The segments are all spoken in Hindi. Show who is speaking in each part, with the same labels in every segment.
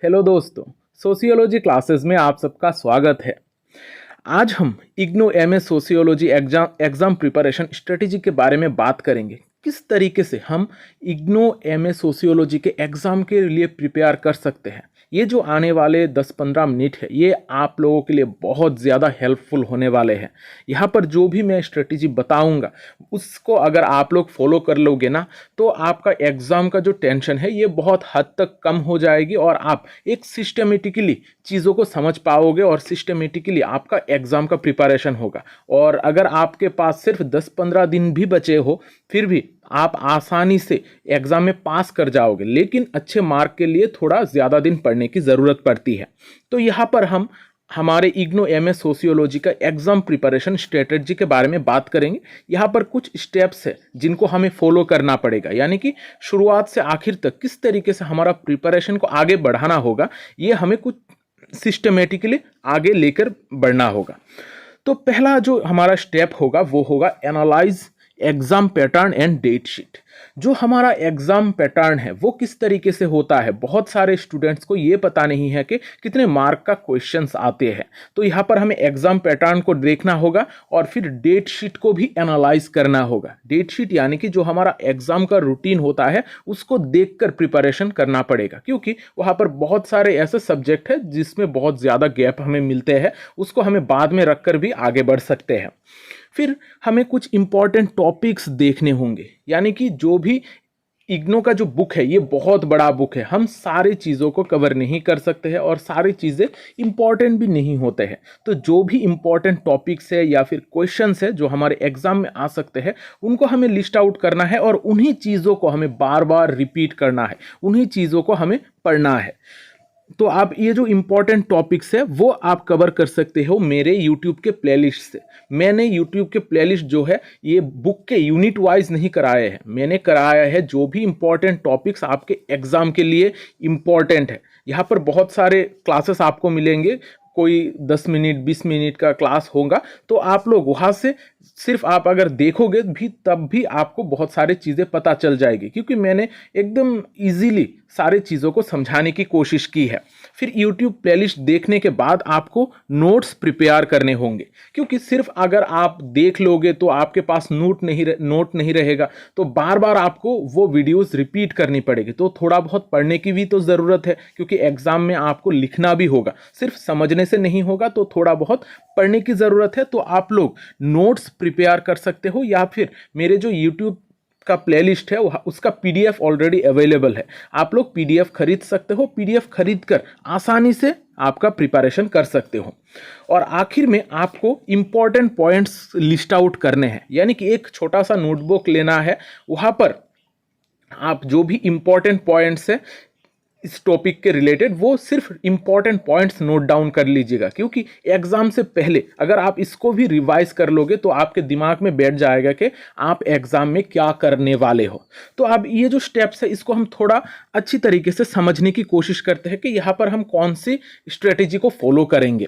Speaker 1: हेलो दोस्तों, सोशियोलॉजी क्लासेस में आप सबका स्वागत है। आज हम IGNOU MA sociology exam preparation strategy के बारे में बात करेंगे। किस तरीके से हम इग्नू एमए सोशियोलॉजी के एग्ज़ाम के लिए प्रिपेयर कर सकते हैं। ये जो आने वाले 10-15 मिनट है ये आप लोगों के लिए बहुत ज़्यादा हेल्पफुल होने वाले हैं। यहाँ पर जो भी मैं स्ट्रेटेजी बताऊँगा उसको अगर आप लोग फॉलो कर लोगे ना तो आपका एग्ज़ाम का जो टेंशन है ये बहुत हद तक कम हो जाएगी और आप एक सिस्टमेटिकली चीज़ों को समझ पाओगे और सिस्टमेटिकली आपका एग्ज़ाम का प्रिपरेशन होगा। और अगर आपके पास सिर्फ 10-15 दिन भी बचे हो फिर भी आप आसानी से एग्ज़ाम में पास कर जाओगे, लेकिन अच्छे मार्क के लिए थोड़ा ज़्यादा दिन पढ़ने की ज़रूरत पड़ती है। तो यहाँ पर हम हमारे इग्नू एमए सोशियोलॉजी का एग्ज़ाम प्रिपरेशन स्ट्रेटजी के बारे में बात करेंगे। यहाँ पर कुछ स्टेप्स है जिनको हमें फॉलो करना पड़ेगा, यानी कि शुरुआत से आखिर तक किस तरीके से हमारा प्रिपरेशन को आगे बढ़ाना होगा, ये हमें कुछ सिस्टमेटिकली आगे लेकर बढ़ना होगा। तो पहला जो हमारा स्टेप होगा वो होगा analyse exam pattern and date sheet. जो हमारा एग्जाम पैटर्न है वो किस तरीके से होता है, बहुत सारे स्टूडेंट्स को ये पता नहीं है कि कितने मार्क का क्वेश्चंस आते हैं। तो यहाँ पर हमें एग्जाम पैटर्न को देखना होगा और फिर डेट शीट को भी एनालाइज करना होगा। डेट शीट यानी कि जो हमारा एग्जाम का रूटीन होता है उसको देखकर प्रिपरेशन करना पड़ेगा, क्योंकि वहाँ पर बहुत सारे ऐसे सब्जेक्ट है जिसमें बहुत ज़्यादा गैप हमें मिलते हैं, उसको हमें बाद में रखकर भी आगे बढ़ सकते हैं। फिर हमें कुछ इंपॉर्टेंट टॉपिक्स देखने होंगे, यानी कि जो भी इग्नू का जो बुक है ये बहुत बड़ा बुक है, हम सारी चीज़ों को कवर नहीं कर सकते हैं और सारी चीज़ें इंपॉर्टेंट भी नहीं होते हैं। तो जो भी इंपॉर्टेंट टॉपिक्स है या फिर क्वेश्चंस है जो हमारे एग्जाम में आ सकते हैं उनको हमें लिस्ट आउट करना है और उन्हीं चीज़ों को हमें बार बार रिपीट करना है, उन्हीं चीज़ों को हमें पढ़ना है। तो आप ये जो इम्पोर्टेंट टॉपिक्स है वो आप कवर कर सकते हो मेरे यूट्यूब के प्लेलिस्ट से। मैंने यूट्यूब के प्लेलिस्ट जो है ये बुक के यूनिट वाइज नहीं कराए हैं, मैंने कराया है जो भी इम्पोर्टेंट टॉपिक्स आपके एग्जाम के लिए इम्पोर्टेंट है। यहाँ पर बहुत सारे क्लासेस आपको मिलेंगे, कोई 10 मिनट 20 मिनट का क्लास होगा, तो आप लोग वहाँ से सिर्फ आप अगर देखोगे भी तब भी आपको बहुत सारी चीज़ें पता चल जाएगी, क्योंकि मैंने एकदम इजीली सारी चीज़ों को समझाने की कोशिश की है। फिर YouTube प्लेलिस्ट देखने के बाद आपको नोट्स प्रिपेयर करने होंगे, क्योंकि सिर्फ अगर आप देख लोगे तो आपके पास नोट नहीं रहेगा, तो बार बार आपको वो वीडियोस रिपीट करनी पड़ेगी। तो थोड़ा बहुत पढ़ने की भी तो ज़रूरत है, क्योंकि एग्ज़ाम में आपको लिखना भी होगा, सिर्फ समझने से नहीं होगा, तो थोड़ा बहुत पढ़ने की ज़रूरत है। तो आप लोग नोट्स प्रिपेयर कर सकते हो या फिर मेरे जो YouTube का प्लेलिस्ट है उसका पीडीएफ ऑलरेडी अवेलेबल है, आप लोग पीडीएफ खरीद सकते हो, पीडीएफ खरीद कर आसानी से आपका प्रिपरेशन कर सकते हो। और आखिर में आपको इंपॉर्टेंट पॉइंट्स लिस्ट आउट करने हैं, यानी कि एक छोटा सा नोटबुक लेना है, वहाँ पर आप जो भी इंपॉर्टेंट पॉइंट्स है इस टॉपिक के रिलेटेड वो सिर्फ इंपॉर्टेंट पॉइंट्स नोट डाउन कर लीजिएगा, क्योंकि एग्जाम से पहले अगर आप इसको भी रिवाइज कर लोगे तो आपके दिमाग में बैठ जाएगा कि आप एग्जाम में क्या करने वाले हो। तो अब ये जो स्टेप्स है इसको हम थोड़ा अच्छी तरीके से समझने की कोशिश करते हैं कि यहाँ पर हम कौन सी स्ट्रेटेजी को फॉलो करेंगे।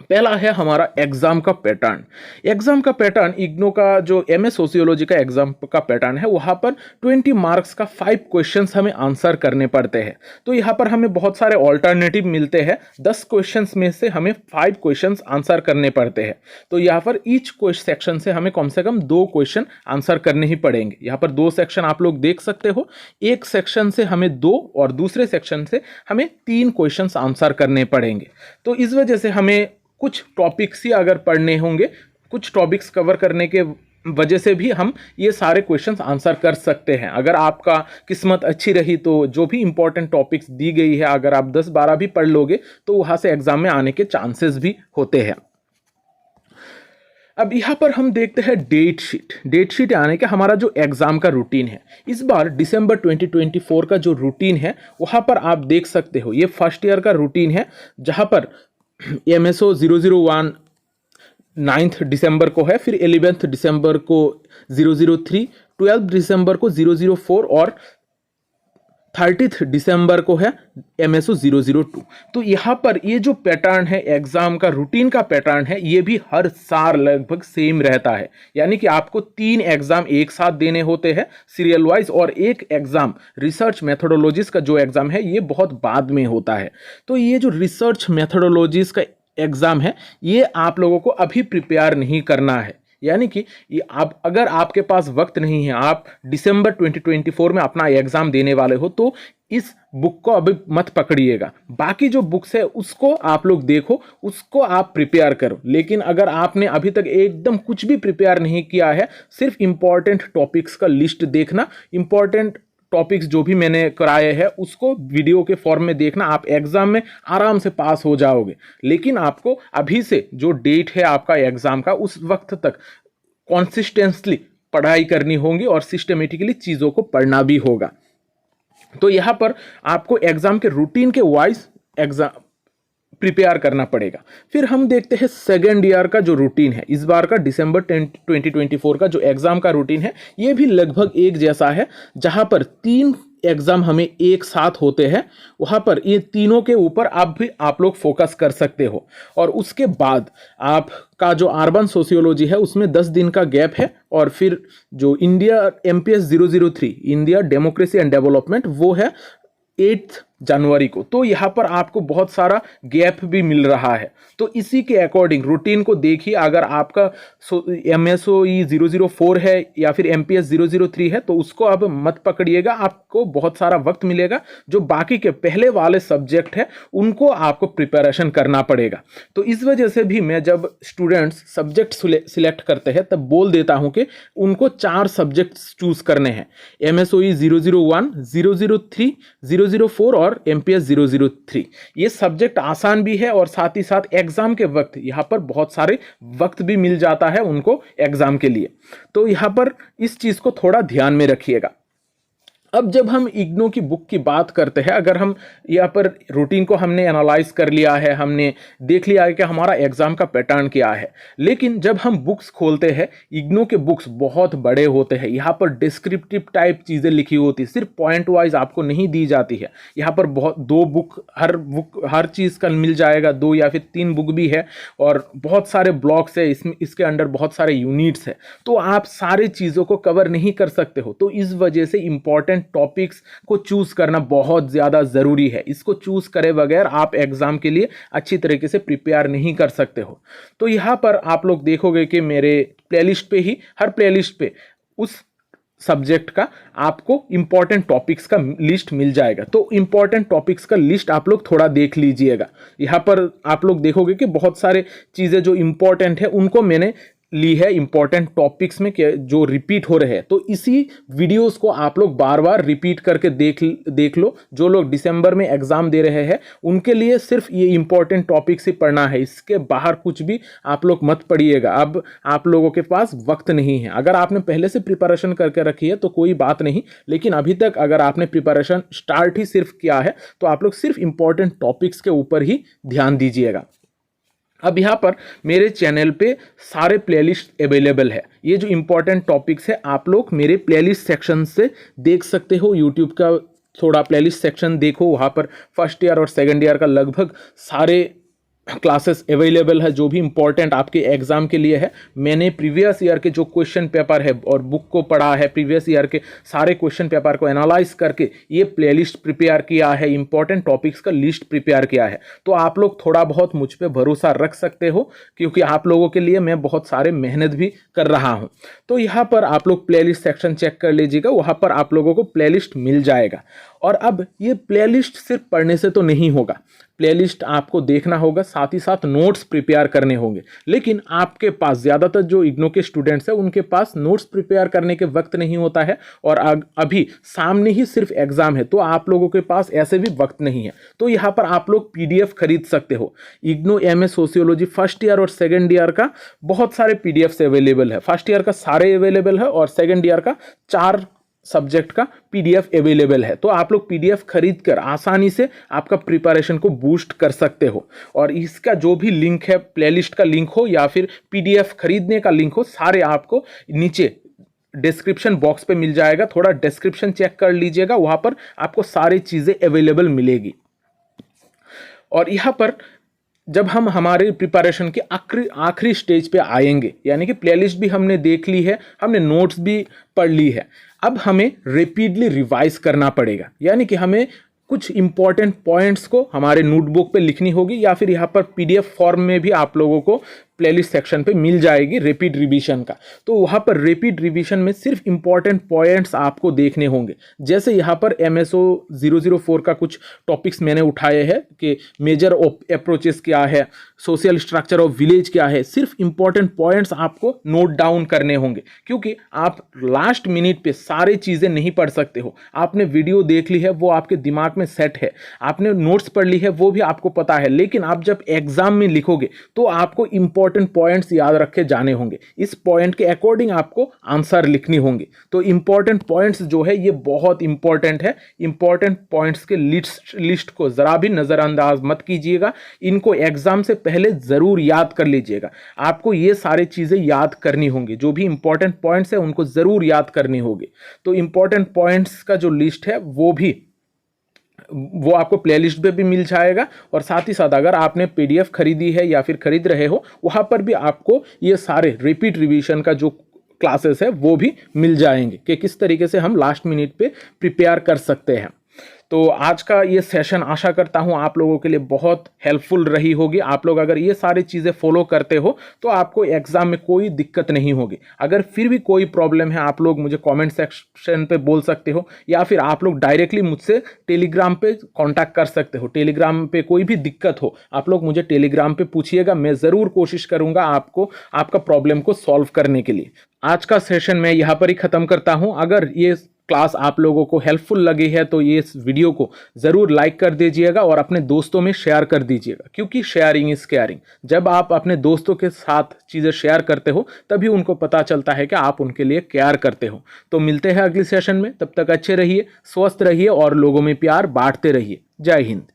Speaker 1: पहला है हमारा एग्जाम का पैटर्न। एग्जाम का पैटर्न इग्नू का जो एमए सोशियोलॉजी का एग्जाम का पैटर्न है वहाँ पर 20 मार्क्स का 5 क्वेश्चंस हमें आंसर करने पड़ते हैं। तो यहाँ पर हमें बहुत सारे ऑल्टरनेटिव मिलते हैं, 10 क्वेश्चंस में से हमें 5 क्वेश्चंस आंसर करने पड़ते हैं। तो यहाँ पर ईच सेक्शन से हमें कम से कम 2 क्वेश्चन आंसर करने ही पड़ेंगे। यहाँ पर 2 सेक्शन आप लोग देख सकते हो, एक सेक्शन से हमें 2 और दूसरे सेक्शन से हमें 3 क्वेश्चन आंसर करने पड़ेंगे। तो इस वजह से हमें कुछ टॉपिक्स ही अगर पढ़ने होंगे, कुछ टॉपिक्स कवर करने के वजह से भी हम ये सारे क्वेश्चंस आंसर कर सकते हैं। अगर आपका किस्मत अच्छी रही तो जो भी इंपॉर्टेंट टॉपिक्स दी गई है अगर आप 10-12 भी पढ़ लोगे तो वहाँ से एग्जाम में आने के चांसेस भी होते हैं। अब यहाँ पर हम देखते हैं डेट शीट। डेट शीट यानी कि हमारा जो एग्ज़ाम का रूटीन है, इस बार दिसंबर 2024 का जो रूटीन है वहाँ पर आप देख सकते हो, ये फर्स्ट ईयर का रूटीन है, जहाँ पर MSO 001 9 दिसंबर को है, फिर 11 दिसंबर को 003, 12 दिसंबर को 004 और 30 दिसंबर को है MSO 002। तो यहाँ पर ये जो पैटर्न है एग्जाम का, रूटीन का पैटर्न है, ये भी हर साल लगभग सेम रहता है। यानी कि आपको 3 एग्जाम एक साथ देने होते हैं सीरियल वाइज, और एक एग्जाम रिसर्च मेथोडोलॉजीज का जो एग्जाम है ये बहुत बाद में होता है। तो ये जो रिसर्च मेथोडोलॉजीज का एग्जाम है ये आप लोगों को अभी प्रिपेयर नहीं करना है। यानी कि ये आप, अगर आपके पास वक्त नहीं है, आप दिसंबर 2024 में अपना एग्जाम देने वाले हो, तो इस बुक को अभी मत पकड़िएगा। बाकी जो बुक्स है उसको आप लोग देखो, उसको आप प्रिपेयर करो। लेकिन अगर आपने अभी तक एकदम कुछ भी प्रिपेयर नहीं किया है, सिर्फ इंपॉर्टेंट टॉपिक्स का लिस्ट देखना, इंपॉर्टेंट टॉपिक्स जो भी मैंने कराए हैं उसको वीडियो के फॉर्म में देखना, आप एग्जाम में आराम से पास हो जाओगे। लेकिन आपको अभी से जो डेट है आपका एग्जाम का, उस वक्त तक कॉन्सिस्टेंटली पढ़ाई करनी होगी और सिस्टमेटिकली चीज़ों को पढ़ना भी होगा। तो यहाँ पर आपको एग्जाम के रूटीन के वाइज एग्जाम प्रिपेयर करना पड़ेगा। फिर हम देखते हैं सेकेंड ईयर का जो रूटीन है, इस बार का दिसंबर 2024 का जो एग्जाम का रूटीन है ये भी लगभग एक जैसा है। जहां पर 3 एग्जाम हमें एक साथ होते हैं, वहां पर ये तीनों के ऊपर आप लोग फोकस कर सकते हो। और उसके बाद आपका जो अर्बन सोशियोलॉजी है उसमें 10 दिन का गैप है, और फिर जो India MPS 003 India democracy and development वो है 8 जनवरी को। तो यहाँ पर आपको बहुत सारा गैप भी मिल रहा है। तो इसी के अकॉर्डिंग रूटीन को देखिए। अगर आपका MSOE 004 है या फिर MPS 003 है तो उसको अब मत पकड़िएगा, आपको बहुत सारा वक्त मिलेगा। जो बाकी के पहले वाले सब्जेक्ट है उनको आपको प्रिपरेशन करना पड़ेगा। तो इस वजह से भी मैं जब स्टूडेंट्स सब्जेक्ट सिलेक्ट करते हैं तब बोल देता हूं कि उनको 4 सब्जेक्ट चूज करने हैं, MSOE 001, 003, 004 और MPS 003। ये सब्जेक्ट आसान भी है और साथ ही साथ एग्जाम के वक्त यहाँ पर बहुत सारे वक्त भी मिल जाता है उनको एग्जाम के लिए। तो यहाँ पर इस चीज को थोड़ा ध्यान में रखिएगा। अब जब हम इग्नो की बुक की बात करते हैं, अगर हम यहाँ पर रूटीन को हमने एनालाइज कर लिया है, हमने देख लिया है कि हमारा एग्जाम का पैटर्न क्या है, लेकिन जब हम बुक्स खोलते हैं, इग्नो के बुक्स बहुत बड़े होते हैं। यहाँ पर डिस्क्रिप्टिव टाइप चीज़ें लिखी होती, सिर्फ पॉइंट वाइज आपको नहीं दी जाती है। यहाँ पर बहुत 2 बुक हर चीज़ का मिल जाएगा, 2 या फिर 3 बुक भी है, और बहुत सारे ब्लॉक्स है, इसके अंडर बहुत सारे यूनिट्स है। तो आप सारी चीज़ों को कवर नहीं कर सकते हो। तो इस वजह से इंपॉर्टेंट टॉपिक्स को चूज करना बहुत ज्यादा जरूरी है। इसको चूज करे बगैर आप एग्जाम के लिए अच्छी तरीके से प्रिपेयर नहीं कर सकते हो। तो यहां पर आप लोग देखोगे कि मेरे प्लेलिस्ट पे ही, हर प्लेलिस्ट पे उस सब्जेक्ट का आपको इंपॉर्टेंट टॉपिक्स का लिस्ट मिल जाएगा। तो इंपॉर्टेंट टॉपिक्स का लिस्ट आप लोग थोड़ा देख लीजिएगा। यहां पर आप लोग देखोगे कि बहुत सारे चीजें जो इंपॉर्टेंट है उनको मैंने ली है इंपॉर्टेंट टॉपिक्स में जो रिपीट हो रहे हैं। तो इसी वीडियोस को आप लोग बार बार रिपीट करके देख लो। जो लोग दिसंबर में एग्जाम दे रहे हैं उनके लिए सिर्फ ये इंपॉर्टेंट टॉपिक्स ही पढ़ना है, इसके बाहर कुछ भी आप लोग मत पढ़िएगा। अब आप लोगों के पास वक्त नहीं है। अगर आपने पहले से प्रिपरेशन करके रखी है तो कोई बात नहीं, लेकिन अभी तक अगर आपने प्रिपरेशन स्टार्ट ही सिर्फ किया है तो आप लोग सिर्फ इंपॉर्टेंट टॉपिक्स के ऊपर ही ध्यान दीजिएगा। अब यहाँ पर मेरे चैनल पे सारे प्लेलिस्ट अवेलेबल है। ये जो इंपॉर्टेंट टॉपिक्स है आप लोग मेरे प्लेलिस्ट सेक्शन से देख सकते हो। यूट्यूब का थोड़ा प्लेलिस्ट सेक्शन देखो, वहाँ पर फर्स्ट ईयर और सेकंड ईयर का लगभग सारे क्लासेस अवेलेबल है जो भी इंपॉर्टेंट आपके एग्जाम के लिए है। मैंने प्रीवियस ईयर के जो क्वेश्चन पेपर है और बुक को पढ़ा है, प्रीवियस ईयर के सारे क्वेश्चन पेपर को एनालाइज करके ये प्लेलिस्ट प्रिपेयर किया है, इंपॉर्टेंट टॉपिक्स का लिस्ट प्रिपेयर किया है। तो आप लोग थोड़ा बहुत मुझ पे भरोसा रख सकते हो, क्योंकि आप लोगों के लिए मैं बहुत सारे मेहनत भी कर रहा हूँ। तो यहाँ पर आप लोग प्लेलिस्ट सेक्शन चेक कर लीजिएगा, वहाँ पर आप लोगों को प्लेलिस्ट मिल जाएगा। और अब ये प्लेलिस्ट सिर्फ पढ़ने से तो नहीं होगा, प्लेलिस्ट आपको देखना होगा, साथ ही साथ नोट्स प्रिपेयर करने होंगे। लेकिन आपके पास ज़्यादातर जो इग्नो के स्टूडेंट्स हैं उनके पास नोट्स प्रिपेयर करने के वक्त नहीं होता है, और अभी सामने ही सिर्फ एग्जाम है, तो आप लोगों के पास ऐसे भी वक्त नहीं है। तो यहाँ पर आप लोग PDF खरीद सकते हो। IGNOU MS sociology first year और सेकेंड ईयर का बहुत सारे PDFs अवेलेबल है। फर्स्ट ईयर का सारे अवेलेबल है और सेकेंड ईयर का 4 सब्जेक्ट का PDF अवेलेबल है। तो आप लोग PDF खरीद कर आसानी से आपका प्रिपरेशन को बूस्ट कर सकते हो। और इसका जो भी लिंक है, प्लेलिस्ट का लिंक हो या फिर PDF खरीदने का लिंक हो, सारे आपको नीचे डिस्क्रिप्शन बॉक्स पे मिल जाएगा, थोड़ा डिस्क्रिप्शन चेक कर लीजिएगा, वहाँ पर आपको सारी चीज़ें अवेलेबल मिलेगी। और यहाँ पर जब हम हमारे प्रिपरेशन के आखिरी स्टेज पे आएंगे, यानी कि प्लेलिस्ट भी हमने देख ली है, हमने नोट्स भी पढ़ ली है, अब हमें रेपिडली रिवाइज करना पड़ेगा, यानी कि हमें कुछ इंपॉर्टेंट पॉइंट्स को हमारे नोटबुक पे लिखनी होगी, या फिर यहाँ पर पीडीएफ फॉर्म में भी आप लोगों को प्लेलिस्ट सेक्शन पे मिल जाएगी रैपिड रिवीजन का। तो वहाँ पर रैपिड रिवीजन में सिर्फ इंपॉर्टेंट पॉइंट्स आपको देखने होंगे। जैसे यहाँ पर MSO 004 का कुछ टॉपिक्स मैंने उठाए हैं कि मेजर अप्रोचेस क्या है, सोशल स्ट्रक्चर ऑफ विलेज क्या है, सिर्फ इंपॉर्टेंट पॉइंट्स आपको नोट डाउन करने होंगे, क्योंकि आप लास्ट मिनट पे सारी चीज़ें नहीं पढ़ सकते हो। आपने वीडियो देख ली है, वो आपके दिमाग में सेट है, आपने नोट्स पढ़ ली है, वो भी आपको पता है, लेकिन आप जब एग्जाम में लिखोगे तो आपको इंपॉर्टेंट पॉइंट्स याद रखे जाने होंगे, इस पॉइंट के अकॉर्डिंग आपको आंसर लिखनी होंगे। तो इंपॉर्टेंट पॉइंट्स जो है ये बहुत इंपॉर्टेंट है। इंपॉर्टेंट पॉइंट्स के लिस्ट को जरा भी नजरअंदाज मत कीजिएगा, इनको एग्जाम से पहले जरूर याद कर लीजिएगा। आपको ये सारी चीजें याद करनी होंगी, जो भी इंपॉर्टेंट पॉइंट्स है उनको जरूर याद करनी होगी। तो इंपॉर्टेंट पॉइंट्स का जो लिस्ट है वो आपको प्लेलिस्ट पे भी मिल जाएगा, और साथ ही साथ अगर आपने पीडीएफ खरीदी है या फिर खरीद रहे हो, वहाँ पर भी आपको ये सारे रिपीट रिवीजन का जो क्लासेस है वो भी मिल जाएंगे कि किस तरीके से हम लास्ट मिनट पे प्रिपेयर कर सकते हैं। तो आज का ये सेशन आशा करता हूँ आप लोगों के लिए बहुत हेल्पफुल रही होगी। आप लोग अगर ये सारी चीज़ें फॉलो करते हो तो आपको एग्जाम में कोई दिक्कत नहीं होगी। अगर फिर भी कोई प्रॉब्लम है, आप लोग मुझे कमेंट सेक्शन पे बोल सकते हो, या फिर आप लोग डायरेक्टली मुझसे टेलीग्राम पे कांटेक्ट कर सकते हो। टेलीग्राम पे कोई भी दिक्कत हो आप लोग मुझे टेलीग्राम पे पूछिएगा, मैं ज़रूर कोशिश करूँगा आपको आपका प्रॉब्लम को सॉल्व करने के लिए। आज का सेशन मैं यहाँ पर ही ख़त्म करता हूँ। अगर ये क्लास आप लोगों को हेल्पफुल लगी है तो ये इस वीडियो को ज़रूर लाइक कर दीजिएगा और अपने दोस्तों में शेयर कर दीजिएगा, क्योंकि शेयरिंग इज़ केयरिंग। जब आप अपने दोस्तों के साथ चीज़ें शेयर करते हो तभी उनको पता चलता है कि आप उनके लिए केयर करते हो। तो मिलते हैं अगले सेशन में, तब तक अच्छे रहिए, स्वस्थ रहिए और लोगों में प्यार बांटते रहिए। जय हिंद।